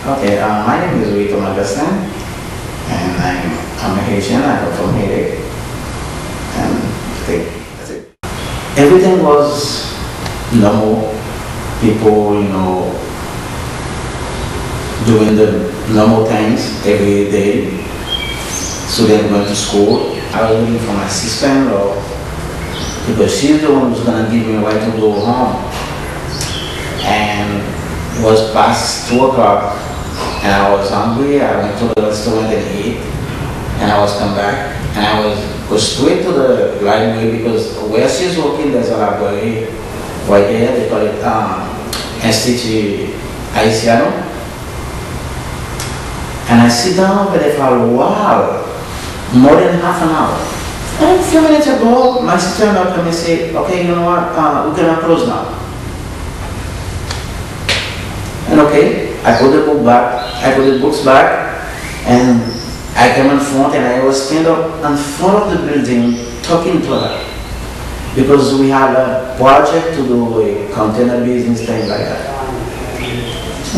Okay, my name is Witho Magustin, and I'm a Haitian. I come from Haiti, and I think that's it. Everything was normal. People, doing the normal things every day. Students going to school. I was waiting for my sister-in-law because she's the one who's gonna give me a right to go home. And it was past 2 o'clock, and I was hungry. I went to the restaurant and ate, and I was come back, and I was go straight to the library because where she's working, there's a library right there. They call it Institut Haitiano. And I sit down over there for a while, more than half an hour. And a few minutes ago, my sister-in-law came and said, okay, you know what, we're gonna close now. And okay, I put the book back, I put the books back, and I came in front and I was stand up in front of the building talking to her. Because we have a project to do a container business, things like that.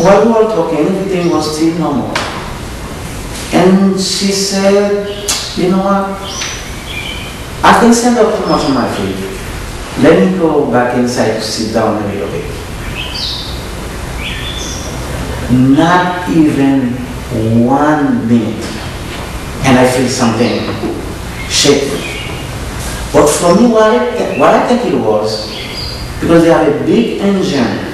While we were talking, everything was still normal. And she said, you know what, I can stand up too much on my feet. Let me go back inside to sit down a little bit. Not even 1 minute. And I feel something shaking. But for me, what I think it was, because they have a big engine,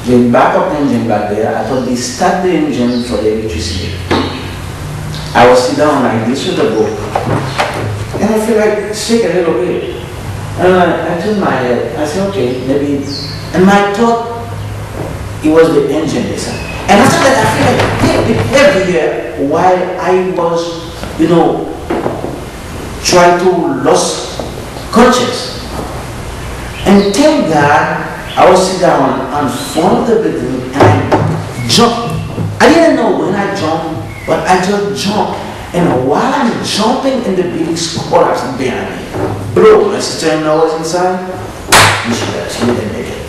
the backup engine back there, I thought they start the engine for the electricity. I was sitting down like this with the book, and I feel like shake a little bit. And I turned my head, I said, okay, maybe it's, and my thought, it was the engine they said. And after that, I feel like everywhere while I was, trying to lose conscience. And thank God, I was sitting down on front of the building and I jumped. I didn't know when I jumped, but I just jumped. And while I'm jumping in the building, collapsed behind me. Bro, my sister-in-law was inside. She didn't make it.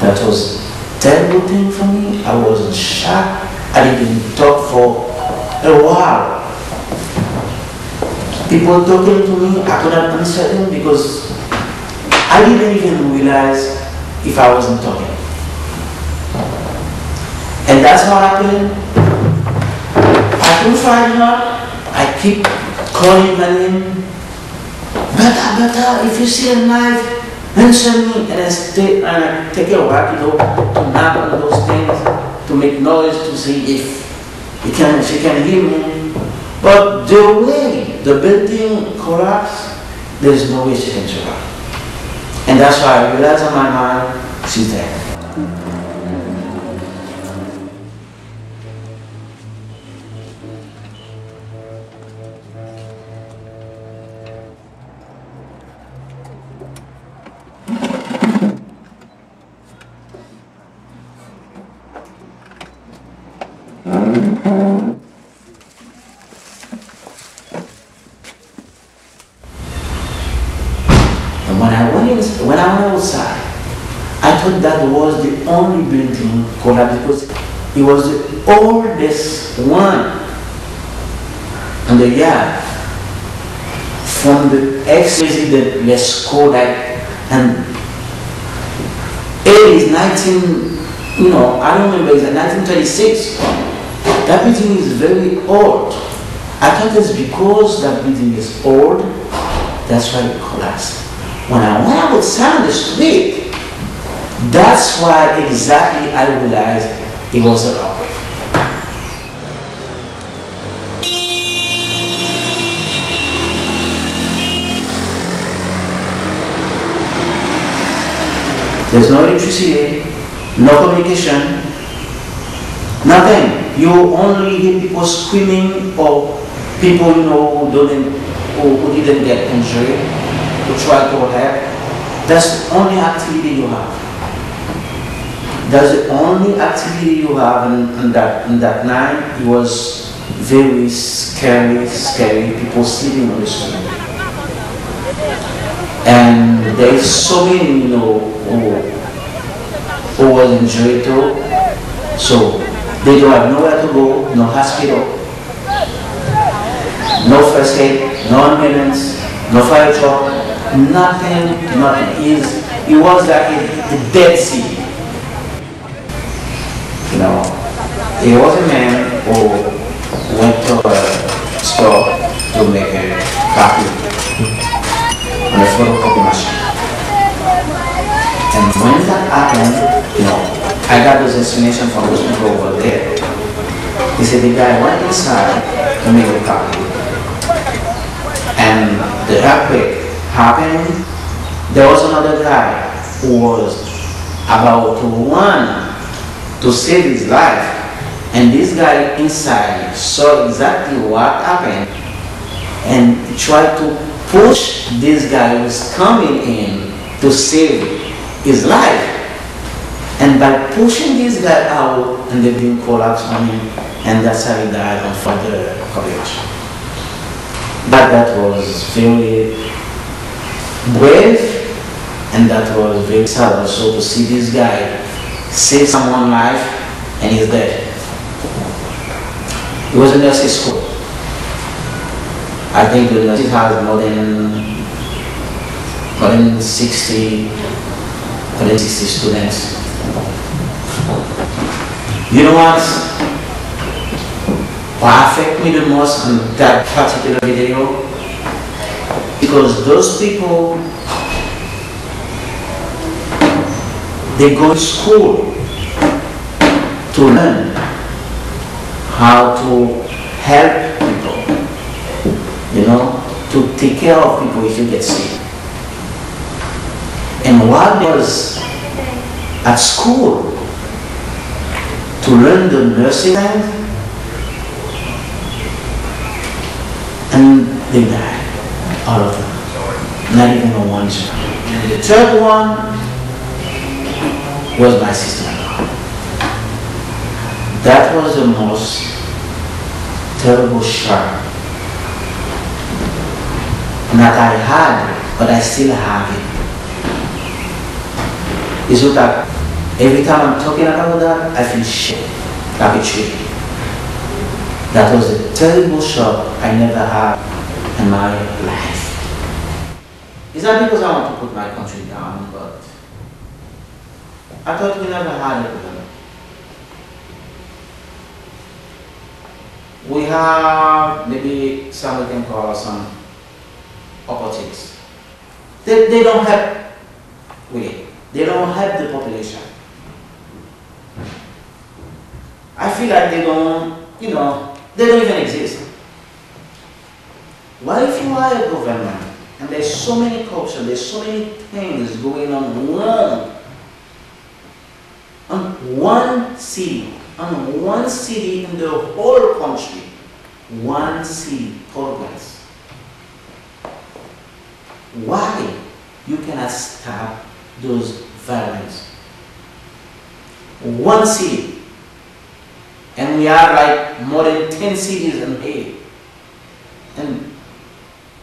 That was a terrible thing for me. I was in shock. I didn't talk for a while. People talking to me, I couldn't answer them because I didn't even realize if I wasn't talking. And that's what happened. I couldn't find her. I keep calling my name. Better, if you see a knife, answer me. And I take a while, to knock on those things, to make noise, to see if she can hear me. But the way the building collapsed, there's no way she can survive. And that's why I realized on my mind, she's dead. And when I went outside, I thought that was the only building collapsed because it was the oldest one in the yard from the ex-president Lescaut, and it is I don't remember, it's 1936. That building is very old. I thought it's because that building is old, that's why it collapsed. When I went outside on the street, that's why exactly I realized it was an earthquake. There's no electricity, no communication, nothing. You only hear people screaming or people who didn't get injured, who try to help. That's the only activity you have. That's the only activity you have in that night. It was very scary, people sleeping on the street. And there's so many, who was injured too. So they don't have nowhere to go, no hospital, no first aid, no ambulance, no fire truck, nothing. It was like a dead sea. You know, he was a man who went to a store to make a copy on a photocopy machine. And when that happened, you know, I got those information from those people over there. He said the guy went inside to make a copy. And the earthquake happened. There was another guy who was about to run to save his life. And this guy inside saw exactly what happened and tried to push this guy who's coming in to save his life. And by pushing this guy out, and they didn't collapse on him, and that's how he died on further courage. But that was very brave, and that was very sad also to see this guy save someone's life and he's dead. It was a nursing school. I think the nursing has more than 60 students. You know what affected me the most on that particular video? Because those people, they go to school to learn how to help people, you know, to take care of people if you get sick. And while they was at school to learn the nursing line, and they died, all of them, not even a one child. And the third one was my sister-in-law. That was the most terrible shock that I had, but I still have it. It's not that every time I'm talking about that, I feel shit, like a tree. That was a terrible shock I never had in my life. It's not because I want to put my country down, but I thought we never had it with them. We have maybe some we can call some opportunities. They don't have, really, they don't have the population. I feel like they don't, you know, they don't even exist. What if you are a government and there's so many corruption, there's so many things going on wrong on one city in the whole country, one city, Port-au-Prince. Why you cannot stop those violence? One city. And we have like more than 10 cities in Haiti. And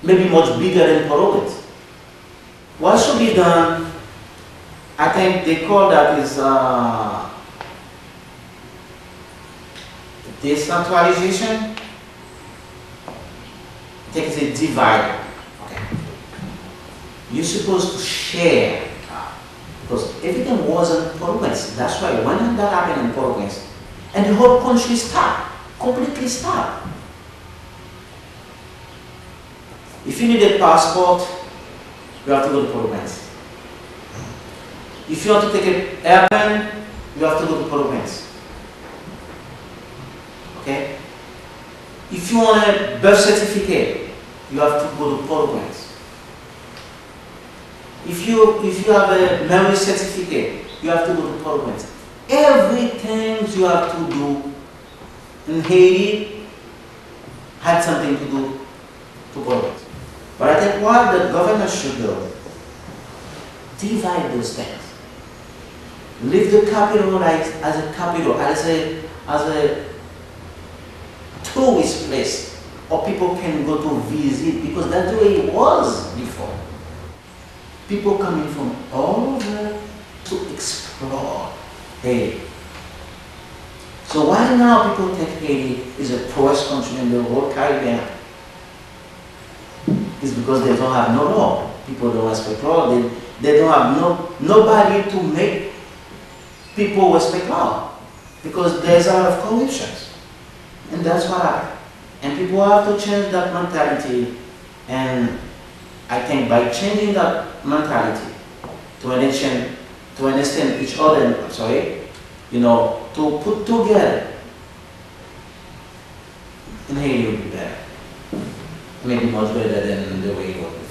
maybe much bigger than Port-au-Prince. What should be done? I think they call that is decentralization. I think it's a divide. Okay. You're supposed to share. Because everything wasn't Port-au-Prince. That's why when that happened in Port-au-Prince, and the whole country stopped, completely stopped. If you need a passport, you have to go to Port-au-Prince. If you want to take an airplane, you have to go to Port-au-Prince. Okay? If you want a birth certificate, you have to go to Port-au-Prince. If you have a marriage certificate, you have to go to Port-au-Prince. Everything you have to do in Haiti had something to do to Port-au-Prince. But I think what the government should do, divide those things. Leave the capital like as a capital, as a tourist place, or people can go to visit, because that's the way it was before. People coming from all over to explore Haiti. So why now people think Haiti is the poorest country in the whole Caribbean? It's because they don't have no law. People don't respect law. They don't have nobody to make people respect law. Because there's a lot of corruption. And that's what happened. And people have to change that mentality. And I think by changing that mentality to understand each other, to put together, in Haiti will be better. Maybe much better than the way it was.